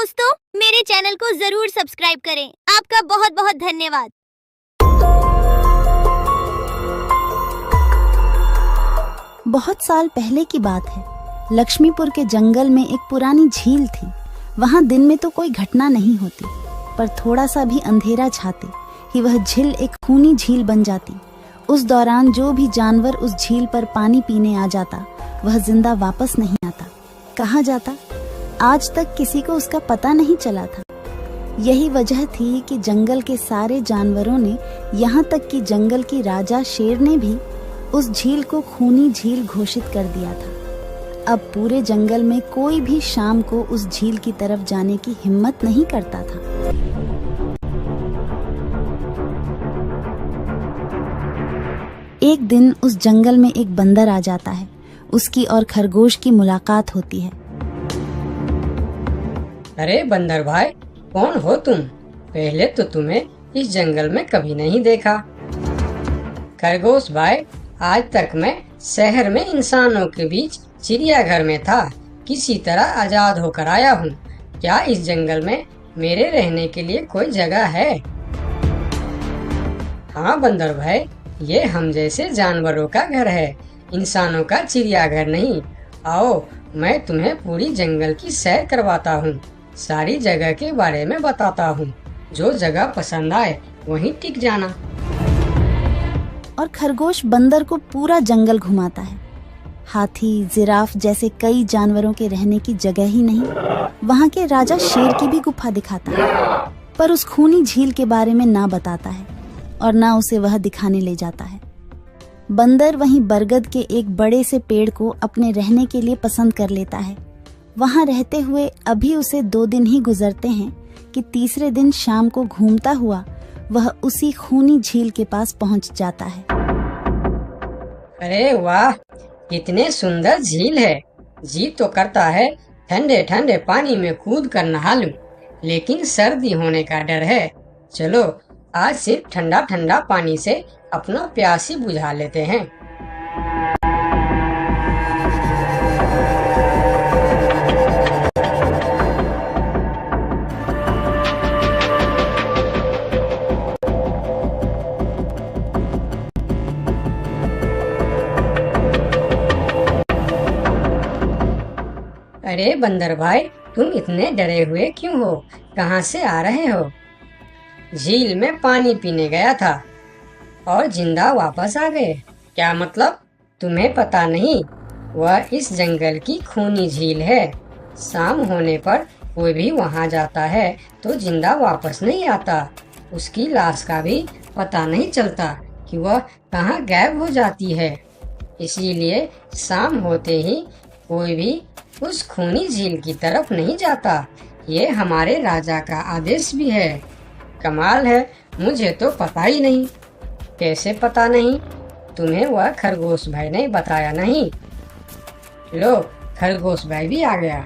दोस्तों, मेरे चैनल को जरूर सब्सक्राइब करें। आपका बहुत बहुत धन्यवाद। बहुत साल पहले की बात है। लक्ष्मीपुर के जंगल में एक पुरानी झील थी। वहां दिन में तो कोई घटना नहीं होती, पर थोड़ा सा भी अंधेरा छाते ही वह झील एक खूनी झील बन जाती। उस दौरान जो भी जानवर उस झील पर पानी पीने आ जाता, वह जिंदा वापस नहीं आता। कहाँ जाता, आज तक किसी को उसका पता नहीं चला था। यही वजह थी कि जंगल के सारे जानवरों ने, यहाँ तक कि जंगल की राजा शेर ने भी उस झील को खूनी झील घोषित कर दिया था। अब पूरे जंगल में कोई भी शाम को उस झील की तरफ जाने की हिम्मत नहीं करता था। एक दिन उस जंगल में एक बंदर आ जाता है। उसकी और खरगोश की मुलाकात होती है। अरे बंदर भाई, कौन हो तुम? पहले तो तुम्हें इस जंगल में कभी नहीं देखा। खरगोश भाई, आज तक मैं शहर में इंसानों के बीच चिड़ियाघर में था। किसी तरह आजाद होकर आया हूँ। क्या इस जंगल में मेरे रहने के लिए कोई जगह है? हाँ बंदर भाई, ये हम जैसे जानवरों का घर है, इंसानों का चिड़ियाघर नहीं। आओ, मैं तुम्हें पूरी जंगल की सैर करवाता हूँ, सारी जगह के बारे में बताता हूँ। जो जगह पसंद आए वहीं टिक जाना। और खरगोश बंदर को पूरा जंगल घुमाता है। हाथी, जिराफ जैसे कई जानवरों के रहने की जगह ही नहीं, वहाँ के राजा शेर की भी गुफा दिखाता है, पर उस खूनी झील के बारे में ना बताता है और ना उसे वह दिखाने ले जाता है। बंदर वहीं बरगद के एक बड़े से पेड़ को अपने रहने के लिए पसंद कर लेता है। वहां रहते हुए अभी उसे 2 दिन ही गुजरते हैं कि तीसरे दिन शाम को घूमता हुआ वह उसी खूनी झील के पास पहुंच जाता है। अरे वाह, कितने सुंदर झील है। जी तो करता है ठंडे ठंडे पानी में कूद कर नहा लूं, लेकिन सर्दी होने का डर है। चलो, आज सिर्फ ठंडा ठंडा पानी से अपना प्यास ही बुझा लेते हैं। अरे बंदर भाई, तुम इतने डरे हुए क्यों हो? कहाँ से आ रहे हो? झील में पानी पीने गया था और जिंदा वापस आ गए। क्या मतलब? तुम्हें पता नहीं? वह इस जंगल की खूनी झील है। शाम होने पर कोई भी वहां जाता है तो जिंदा वापस नहीं आता। उसकी लाश का भी पता नहीं चलता कि वह कहाँ गायब हो जाती है। इसीलिए शाम होते ही कोई भी उस खूनी झील की तरफ नहीं जाता। ये हमारे राजा का आदेश भी है। कमाल है, मुझे तो पता ही नहीं। कैसे पता नहीं? तुम्हें वह खरगोश भाई ने बताया नहीं? लो, खरगोश भाई भी आ गया।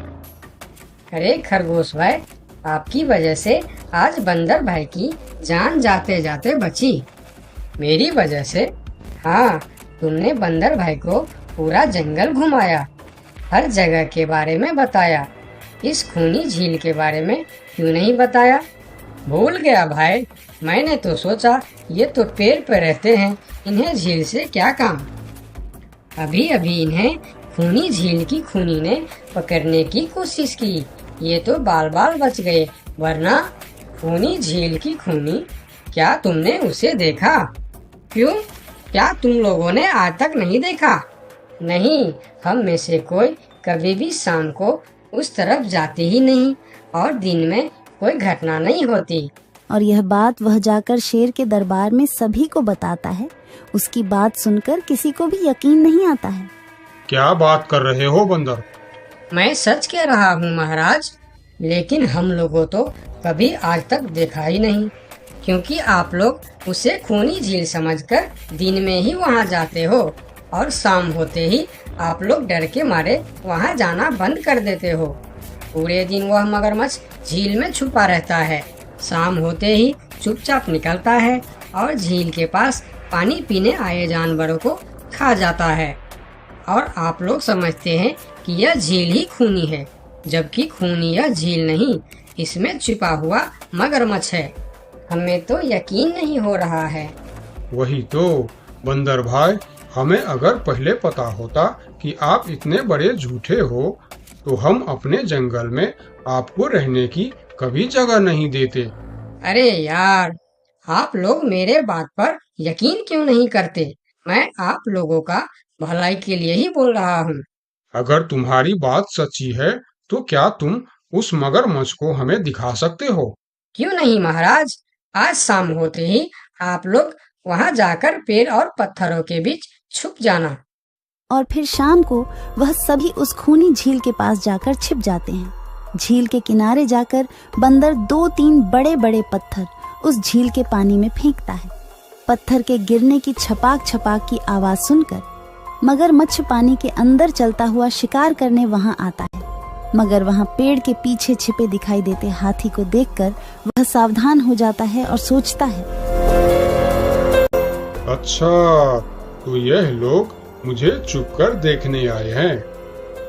अरे खरगोश भाई, आपकी वजह से आज बंदर भाई की जान जाते जाते बची। मेरी वजह से? हाँ, तुमने बंदर भाई को पूरा जंगल घुमाया, हर जगह के बारे में बताया। इस खूनी झील के बारे में क्यों नहीं बताया? भूल गया भाई, मैंने तो सोचा ये तो पेड़ पे रहते हैं, इन्हें झील से क्या काम। अभी अभी इन्हें खूनी झील की खूनी ने पकड़ने की कोशिश की, ये तो बाल बाल बच गए, वरना खूनी झील की खूनी, क्या तुमने उसे देखा? क्यों, क्या तुम लोगों ने आज तक नहीं देखा? नहीं, हम में से कोई कभी भी शाम को उस तरफ जाते ही नहीं और दिन में कोई घटना नहीं होती। और यह बात वह जाकर शेर के दरबार में सभी को बताता है। उसकी बात सुनकर किसी को भी यकीन नहीं आता है। क्या बात कर रहे हो बंदर? मैं सच कह रहा हूँ महाराज, लेकिन हम लोगों तो कभी आज तक देखा ही नहीं, क्योंकि आप लोग उसे खूनी झील समझकर दिन में ही वहाँ जाते हो और शाम होते ही आप लोग डर के मारे वहाँ जाना बंद कर देते हो। पूरे दिन वह मगरमच्छ झील में छुपा रहता है, शाम होते ही चुपचाप निकलता है और झील के पास पानी पीने आए जानवरों को खा जाता है। और आप लोग समझते हैं कि यह झील ही खूनी है, जबकि खूनी यह झील नहीं, इसमें छिपा हुआ मगरमच्छ है। हमें तो यकीन नहीं हो रहा है। वही तो बंदर भाई, हमें अगर पहले पता होता कि आप इतने बड़े झूठे हो तो हम अपने जंगल में आपको रहने की कभी जगह नहीं देते। अरे यार, आप लोग मेरे बात पर यकीन क्यों नहीं करते? मैं आप लोगों का भलाई के लिए ही बोल रहा हूँ। अगर तुम्हारी बात सच्ची है तो क्या तुम उस मगरमच्छ को हमें दिखा सकते हो? क्यों नहीं महाराज, आज शाम होते ही आप लोग वहाँ जाकर पेड़ और पत्थरों के बीच छुप जाना। और फिर शाम को वह सभी उस खूनी झील के पास जाकर छिप जाते हैं। झील के किनारे जाकर बंदर 2-3 बड़े बड़े पत्थर उस झील के पानी में फेंकता है। पत्थर के गिरने की छपाक छपाक की आवाज सुनकर मगरमच्छ पानी के अंदर चलता हुआ शिकार करने वहां आता है। मगर वहां पेड़ के पीछे छिपे दिखाई देते हाथी को देखकर वह सावधान हो जाता है और सोचता है, अच्छा, तो यह लोग मुझे छुपकर देखने आए हैं।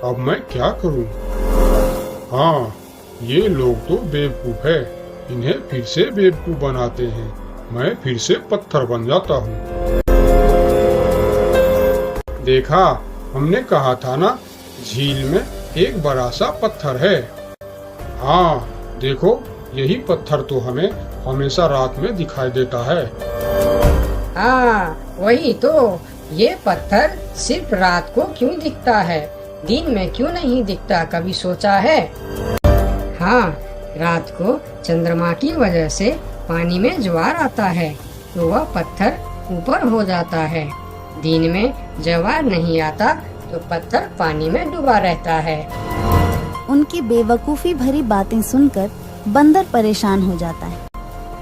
अब मैं क्या करूं? हाँ, ये लोग तो बेवकूफ है। इन्हें फिर से बेवकूफ बनाते हैं। मैं फिर से पत्थर बन जाता हूँ। देखा, हमने कहा था ना, झील में एक बड़ा सा पत्थर है। हाँ, देखो, यही पत्थर तो हमें हमेशा रात में दिखाई देता है। हाँ, वही तो। ये पत्थर सिर्फ रात को क्यों दिखता है, दिन में क्यों नहीं दिखता, कभी सोचा है? हाँ, रात को चंद्रमा की वजह से पानी में ज्वार आता है तो वह पत्थर ऊपर हो जाता है। दिन में ज्वार नहीं आता तो पत्थर पानी में डूबा रहता है। उनकी बेवकूफी भरी बातें सुनकर बंदर परेशान हो जाता है।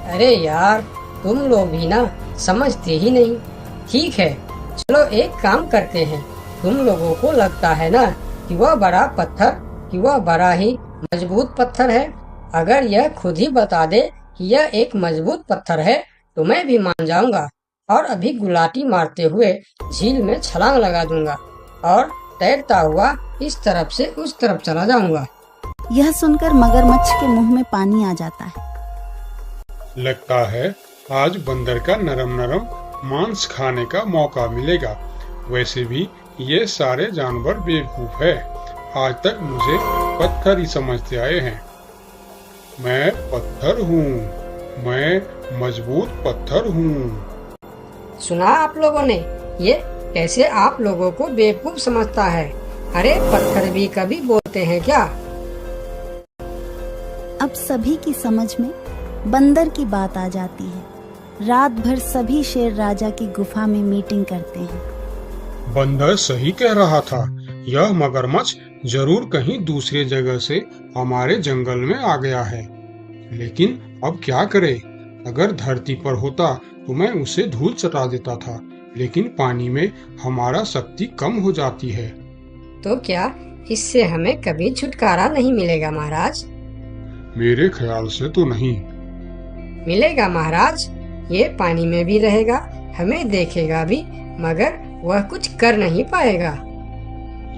अरे यार, तुम लोग भी ना समझते ही नहीं। ठीक है, चलो एक काम करते हैं। तुम लोगों को लगता है ना कि वह बड़ा पत्थर, कि वह बड़ा ही मजबूत पत्थर है। अगर यह खुद ही बता दे कि यह एक मजबूत पत्थर है तो मैं भी मान जाऊंगा और अभी गुलाटी मारते हुए झील में छलांग लगा दूंगा और तैरता हुआ इस तरफ से उस तरफ चला जाऊंगा। यह सुनकर मगरमच्छ के मुंह में पानी आ जाता है। लगता है आज बंदर का नरम नरम मांस खाने का मौका मिलेगा। वैसे भी ये सारे जानवर बेवकूफ है। आज तक मुझे पत्थर ही समझते आए हैं। मैं पत्थर हूँ, मैं मजबूत पत्थर हूँ। सुना आप लोगों ने? ये कैसे आप लोगों को बेवकूफ समझता है? अरे पत्थर भी कभी बोलते हैं क्या? अब सभी की समझ में बंदर की बात आ जाती है। रात भर सभी शेर राजा की गुफा में मीटिंग करते हैं। बंदर सही कह रहा था। यह मगरमच्छ जरूर कहीं दूसरे जगह से हमारे जंगल में आ गया है। लेकिन अब क्या करे? अगर धरती पर होता तो मैं उसे धूल चटा देता था, लेकिन पानी में हमारा शक्ति कम हो जाती है। तो क्या इससे हमें कभी छुटकारा नहीं मिलेगा महाराज? मेरे ख्याल से तो नहीं। मिलेगा महाराज। ये पानी में भी रहेगा, हमें देखेगा भी, मगर वह कुछ कर नहीं पाएगा।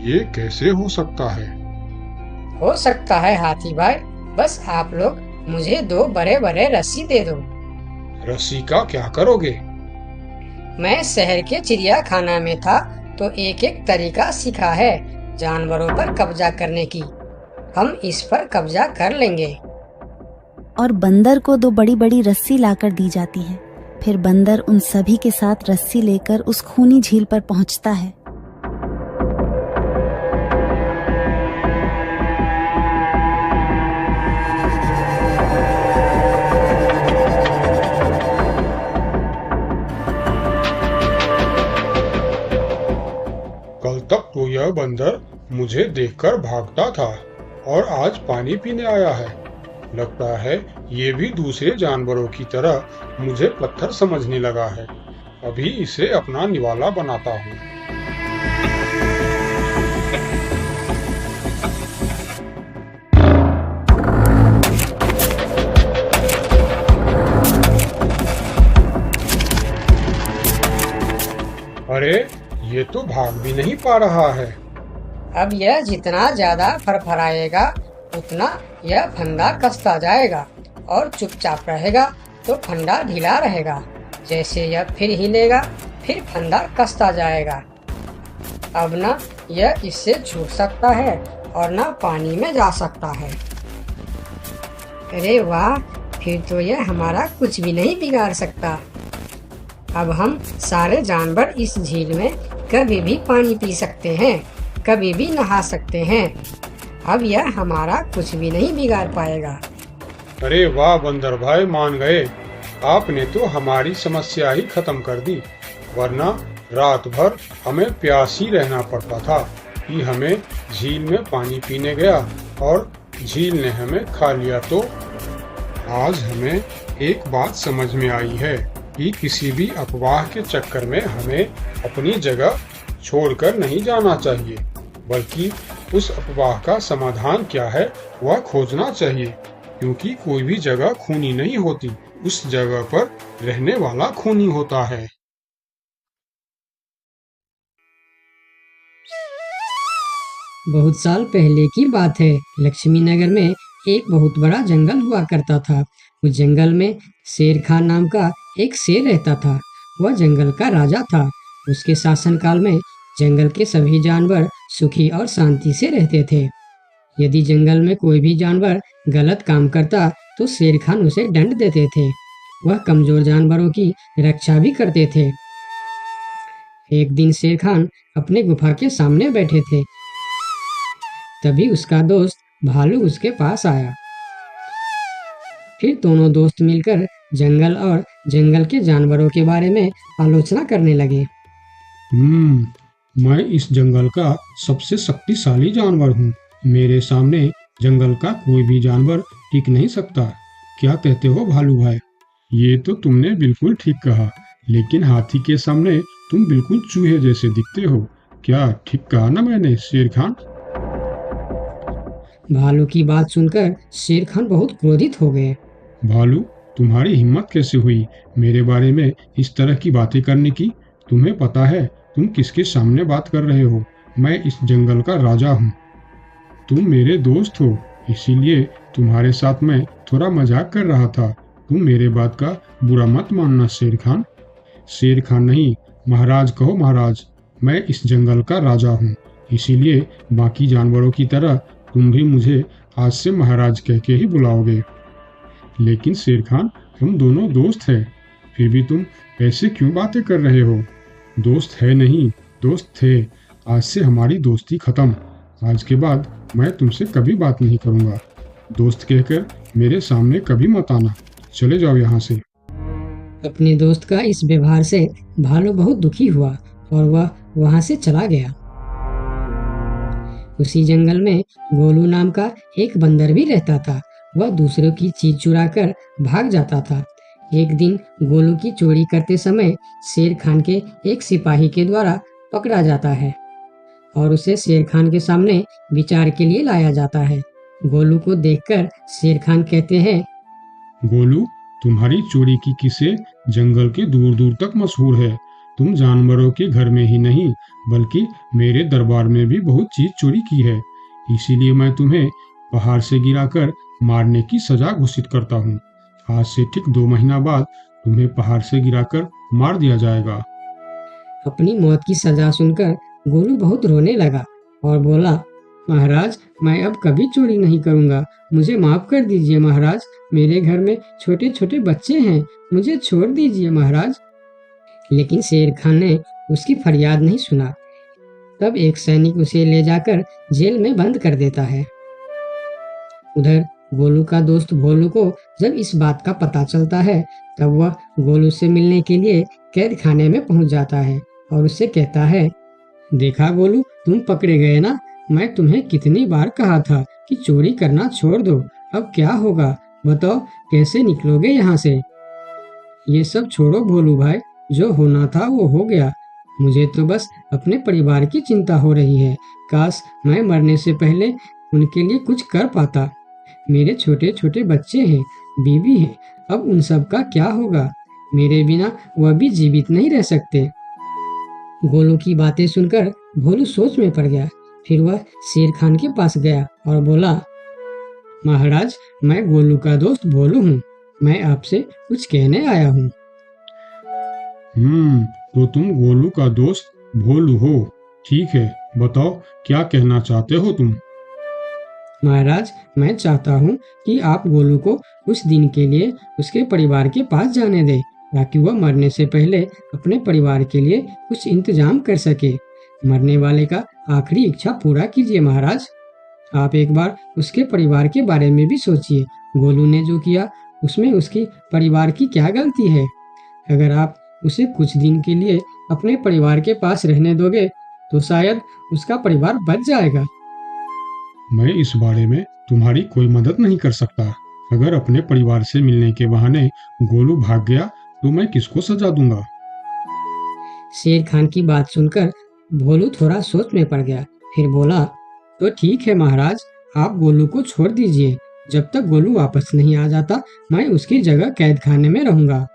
ये कैसे हो सकता है? हो सकता है हाथी भाई। बस आप लोग मुझे 2 बड़े बड़े रस्सी दे दो। रस्सी का क्या करोगे? मैं शहर के चिड़ियाखाना में था तो एक एक तरीका सीखा है जानवरों पर कब्जा करने की। हम इस पर कब्जा कर लेंगे। और बंदर को 2 बड़ी बड़ी रस्सी लाकर दी जाती है। फिर बंदर उन सभी के साथ रस्सी लेकर उस खूनी झील पर पहुंचता है। कल तक तो यह बंदर मुझे देखकर भागता था और आज पानी पीने आया है। लगता है ये भी दूसरे जानवरों की तरह मुझे पत्थर समझने लगा है। अभी इसे अपना निवाला बनाता हूँ। अरे, ये तो भाग भी नहीं पा रहा है। अब यह जितना ज्यादा फरफराएगा उतना यह फंदा कसता जाएगा और चुपचाप रहेगा तो फंदा ढीला रहेगा। जैसे यह फिर हिलेगा फिर फंदा कसता जाएगा। अब ना यह इससे छूट सकता है और ना पानी में जा सकता है। अरे वाह, फिर तो यह हमारा कुछ भी नहीं बिगाड़ सकता। अब हम सारे जानवर इस झील में कभी भी पानी पी सकते हैं, कभी भी नहा सकते हैं। अब यह हमारा कुछ भी नहीं बिगाड़ पाएगा। अरे वाह बंदर भाई, मान गए। आपने तो हमारी समस्या ही खत्म कर दी, वरना रात भर हमें प्यास ही रहना पड़ता था कि हमें झील में पानी पीने गया और झील ने हमें खा लिया। तो आज हमें एक बात समझ में आई है कि किसी भी अफवाह के चक्कर में हमें अपनी जगह छोड़कर नहीं जाना चाहिए, बल्कि उस अफवाह का समाधान क्या है वह खोजना चाहिए, क्योंकि कोई भी जगह खूनी नहीं होती, उस जगह पर रहने वाला खूनी होता है। बहुत साल पहले की बात है। लक्ष्मी नगर में एक बहुत बड़ा जंगल हुआ करता था। उस जंगल में शेर खान नाम का एक शेर रहता था। वह जंगल का राजा था। उसके शासनकाल में जंगल के सभी जानवर सुखी और शांति से रहते थे। यदि जंगल में कोई भी जानवर गलत काम करता तो शेर खान उसे दंड देते थे। वह कमजोर जानवरों की रक्षा भी करते थे। एक दिन शेर खान अपने गुफा के सामने बैठे थे। तभी उसका दोस्त भालू उसके पास आया। फिर दोनों दोस्त मिलकर जंगल और जंगल के जानवरों के बारे में आलोचना करने लगे। मैं इस जंगल का सबसे शक्तिशाली जानवर हूँ। मेरे सामने जंगल का कोई भी जानवर टिक नहीं सकता। क्या कहते हो भालू भाई? ये तो तुमने बिल्कुल ठीक कहा, लेकिन हाथी के सामने तुम बिल्कुल चूहे जैसे दिखते हो। क्या ठीक कहा ना मैंने शेर खान? भालू की बात सुनकर शेर खान बहुत क्रोधित हो गए। भालू, तुम्हारी हिम्मत कैसे हुई मेरे बारे में इस तरह की बातें करने की? तुम्हें पता है तुम किसके सामने बात कर रहे हो? मैं इस जंगल का राजा हूँ। तुम मेरे दोस्त हो, इसीलिए तुम्हारे साथ मैं थोड़ा मजाक कर रहा था। तुम मेरे बात का बुरा मत मानना शेर खान। शेर खान नहीं, महाराज कहो महाराज। मैं इस जंगल का राजा हूँ, इसीलिए बाकी जानवरों की तरह तुम भी मुझे आज से महाराज कह के ही बुलाओगे। लेकिन शेर खान, हम दोनों दोस्त हैं, फिर भी तुम ऐसे क्यों बातें कर रहे हो? दोस्त है नहीं, दोस्त थे। आज से हमारी दोस्ती खत्म। आज के बाद मैं तुमसे कभी बात नहीं करूँगा। दोस्त कहकर मेरे सामने कभी मत आना। चले जाओ यहाँ से। अपने दोस्त का इस व्यवहार से भालू बहुत दुखी हुआ और वह वहां से चला गया। उसी जंगल में गोलू नाम का एक बंदर भी रहता था। वह दूसरों की चीज चुराकर भाग जाता था। एक दिन गोलू की चोरी करते समय शेर खान के एक सिपाही के द्वारा पकड़ा जाता है और उसे शेर खान के सामने विचार के लिए लाया जाता है। गोलू को देखकर शेर खान कहते हैं, गोलू, तुम्हारी चोरी की किस्से जंगल के दूर दूर तक मशहूर है। तुम जानवरों के घर में ही नहीं, बल्कि मेरे दरबार में भी बहुत चीज चोरी की है। इसीलिए मैं तुम्हें पहाड़ से गिराकर मारने की सजा घोषित करता हूँ। आज से ठीक 2 महीना बाद तुम्हें पहाड़ से गिराकर मार दिया जाएगा। अपनी मौत की सजा सुनकर गोलू बहुत रोने लगा और बोला, महाराज, मैं अब कभी चोरी नहीं करूँगा। मुझे माफ कर दीजिए महाराज। मेरे घर में छोटे छोटे बच्चे हैं, मुझे छोड़ दीजिए महाराज। लेकिन शेर खान ने उसकी फरियाद नहीं सुना। तब एक सैनिक उसे ले जाकर जेल में बंद कर देता है। उधर गोलू का दोस्त भोलू को जब इस बात का पता चलता है, तब वह गोलू से मिलने के लिए कैद खाने में पहुंच जाता है और उससे कहता है, देखा गोलू, तुम पकड़े गए ना। मैं तुम्हें कितनी बार कहा था कि चोरी करना छोड़ दो। अब क्या होगा बताओ, कैसे निकलोगे यहाँ से? ये सब छोड़ो भोलू भाई, जो होना था वो हो गया। मुझे तो बस अपने परिवार की चिंता हो रही है। काश मैं मरने से पहले उनके लिए कुछ कर पाता। मेरे छोटे छोटे बच्चे हैं, बीवी है, अब उन सब का क्या होगा? मेरे बिना वह भी जीवित नहीं रह सकते। गोलू की बातें सुनकर भोलू सोच में पड़ गया। फिर वह शेर खान के पास गया और बोला, महाराज, मैं गोलू का दोस्त भोलू हूँ। मैं आपसे कुछ कहने आया हूँ। तो तुम गोलू का दोस्त भोलू हो। ठीक है, बताओ क्या कहना चाहते हो तुम। महाराज, मैं चाहता हूँ कि आप गोलू को कुछ दिन के लिए उसके परिवार के पास जाने दें, ताकि वह मरने से पहले अपने परिवार के लिए कुछ इंतजाम कर सके। मरने वाले का आखिरी इच्छा पूरा कीजिए महाराज। आप एक बार उसके परिवार के बारे में भी सोचिए। गोलू ने जो किया उसमें उसकी परिवार की क्या गलती है? अगर आप उसे कुछ दिन के लिए अपने परिवार के पास रहने दोगे तो शायद उसका परिवार बच जाएगा। मैं इस बारे में तुम्हारी कोई मदद नहीं कर सकता। अगर अपने परिवार से मिलने के बहाने गोलू भाग गया तो मैं किसको सजा दूंगा? शेर खान की बात सुनकर भोलू थोड़ा सोच में पड़ गया। फिर बोला, तो ठीक है महाराज, आप गोलू को छोड़ दीजिए। जब तक गोलू वापस नहीं आ जाता मैं उसकी जगह कैद खाने में रहूंगा।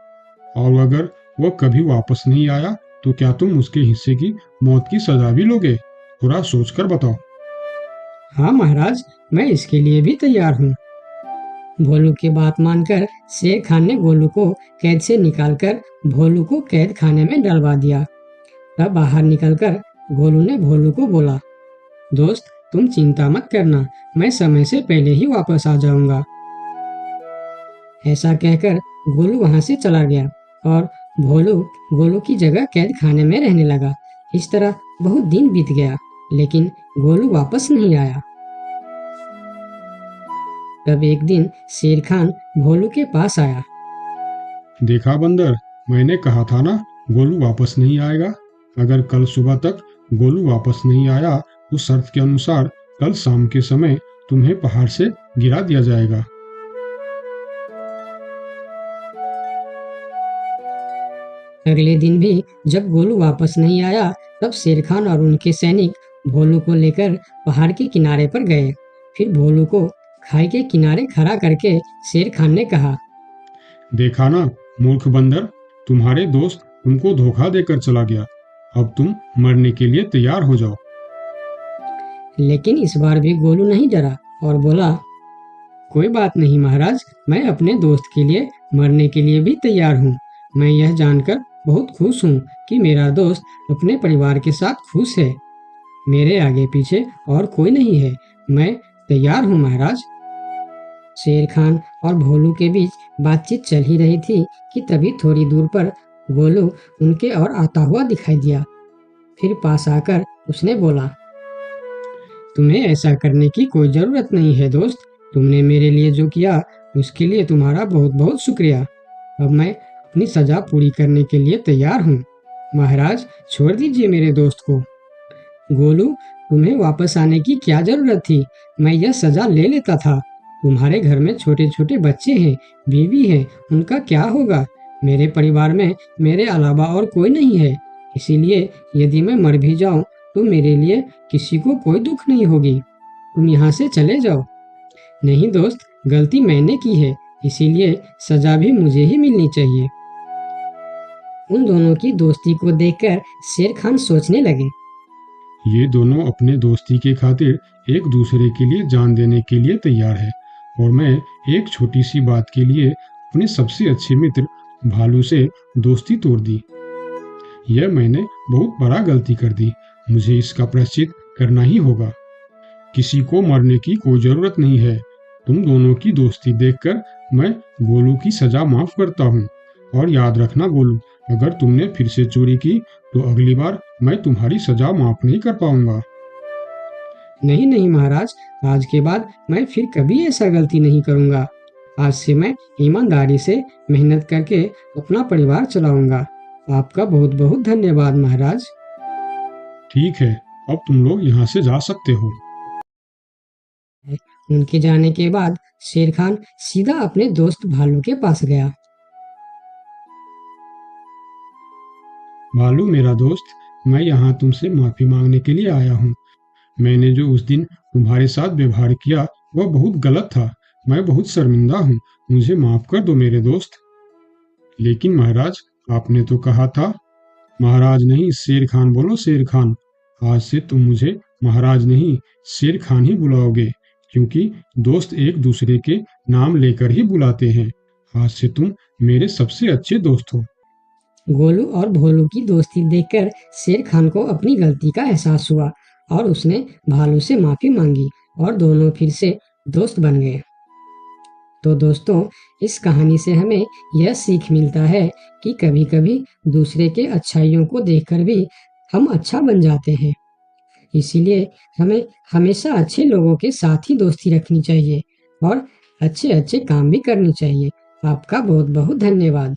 और अगर वह कभी वापस नहीं आया तो क्या तुम उसके हिस्से की मौत की सजा भी लोगे? थोड़ा सोचकर बताओ। हाँ महाराज, मैं इसके लिए भी तैयार हूँ। भोलू की बात मानकर शेर खान ने गोलू को कैद से निकालकर भोलू को कैद खाने में डलवा दिया। तब बाहर निकलकर गोलू ने भोलू को बोला, दोस्त तुम चिंता मत करना, मैं समय से पहले ही वापस आ जाऊंगा। ऐसा कहकर गोलू वहां से चला गया और भोलू गोलू की जगह कैद खाने में रहने लगा। इस तरह बहुत दिन बीत गया, लेकिन गोलू वापस नहीं आया। तब एक दिन शेर खान भोलू के पास आया। देखा बंदर, मैंने कहा था ना गोलू वापस नहीं आएगा। अगर कल सुबह तक गोलू वापस नहीं आया तो शर्त के अनुसार कल शाम के समय तुम्हें पहाड़ से गिरा दिया जाएगा। अगले दिन भी जब गोलू वापस नहीं आया तब शेर खान और उनके सैनिक भोलू को लेकर पहाड़ के किनारे पर गए। फिर भोलू को खाई के किनारे खड़ा करके शेर खान ने कहा, देखा ना मूर्ख बंदर, तुम्हारे दोस्त तुमको धोखा देकर चला गया। अब तुम मरने के लिए तैयार हो जाओ। लेकिन इस बार भी गोलू नहीं डरा और बोला, कोई बात नहीं महाराज, मैं अपने दोस्त के लिए मरने के लिए भी तैयार हूँ। मैं यह जानकर बहुत खुश हूँ कि मेरा दोस्त अपने परिवार के साथ खुश है। मेरे आगे पीछे और कोई नहीं है, मैं तैयार हूँ महाराज। शेर खान और भोलू के बीच बातचीत चल ही रही थी कि तभी थोड़ी दूर पर गोलू उनके और आता हुआ दिखाई दिया। फिर पास आकर उसने बोला, तुम्हें ऐसा करने की कोई जरूरत नहीं है दोस्त। तुमने मेरे लिए जो किया उसके लिए तुम्हारा बहुत बहुत शुक्रिया। अब मैं अपनी सजा पूरी करने के लिए तैयार हूँ। महाराज छोड़ दीजिए मेरे दोस्त को। गोलू, तुम्हें वापस आने की क्या जरूरत थी? मैं यह सजा ले लेता था। तुम्हारे घर में छोटे छोटे बच्चे हैं, बीवी है, उनका क्या होगा? मेरे परिवार में मेरे अलावा और कोई नहीं है, इसीलिए यदि मैं मर भी जाऊं तो मेरे लिए किसी को कोई दुख नहीं होगी। तुम यहाँ से चले जाओ। नहीं दोस्त, गलती मैंने की है, इसीलिए सजा भी मुझे ही मिलनी चाहिए। उन दोनों की दोस्ती को देखकर शेर खान सोचने लगे, ये दोनों अपने दोस्ती के खातिर एक दूसरे के लिए जान देने के लिए तैयार है, और मैं एक छोटी सी बात के लिए अपने सबसे अच्छे मित्र भालू से दोस्ती तोड़ दी। यह मैंने बहुत बड़ा गलती कर दी। मुझे इसका प्रायश्चित करना ही होगा। किसी को मरने की कोई जरूरत नहीं है। तुम दोनों की दोस्ती देखकर मैं गोलू की सजा माफ करता हूँ। और याद रखना गोलू, अगर तुमने फिर से चोरी की तो अगली बार मैं तुम्हारी सजा माफ नहीं कर पाऊंगा। नहीं नहीं महाराज, आज के बाद मैं फिर कभी ऐसा गलती नहीं करूंगा। आज से मैं ईमानदारी से मेहनत करके अपना परिवार चलाऊंगा। आपका बहुत बहुत धन्यवाद महाराज। ठीक है, अब तुम लोग यहाँ से जा सकते हो। उनके जाने के बाद शेर खान सीधा अपने दोस्त भालू के पास गया। भालू मेरा दोस्त, मैं यहाँ तुमसे माफी मांगने के लिए आया हूँ। मैंने जो उस दिन तुम्हारे साथ व्यवहार किया वह बहुत गलत था। मैं बहुत शर्मिंदा हूँ, मुझे माफ कर दो मेरे दोस्त। लेकिन महाराज, आपने तो कहा था। महाराज नहीं, शेर खान बोलो, शेर खान। आज से तुम मुझे महाराज नहीं शेर खान ही बुलाओगे, क्योंकि दोस्त एक दूसरे के नाम लेकर ही बुलाते हैं। आज से तुम मेरे सबसे अच्छे दोस्त हो। गोलू और भोलू की दोस्ती देखकर शेर खान को अपनी गलती का एहसास हुआ और उसने भालू से माफी मांगी और दोनों फिर से दोस्त बन गए। तो दोस्तों, इस कहानी से हमें यह सीख मिलता है कि कभी-कभी दूसरे के अच्छाइयों को देखकर भी हम अच्छा बन जाते हैं। इसीलिए हमें हमेशा अच्छे लोगों के साथ ही दोस्ती रखनी चाहिए और अच्छे-अच्छे काम भी करनी चाहिए। आपका बहुत-बहुत धन्यवाद।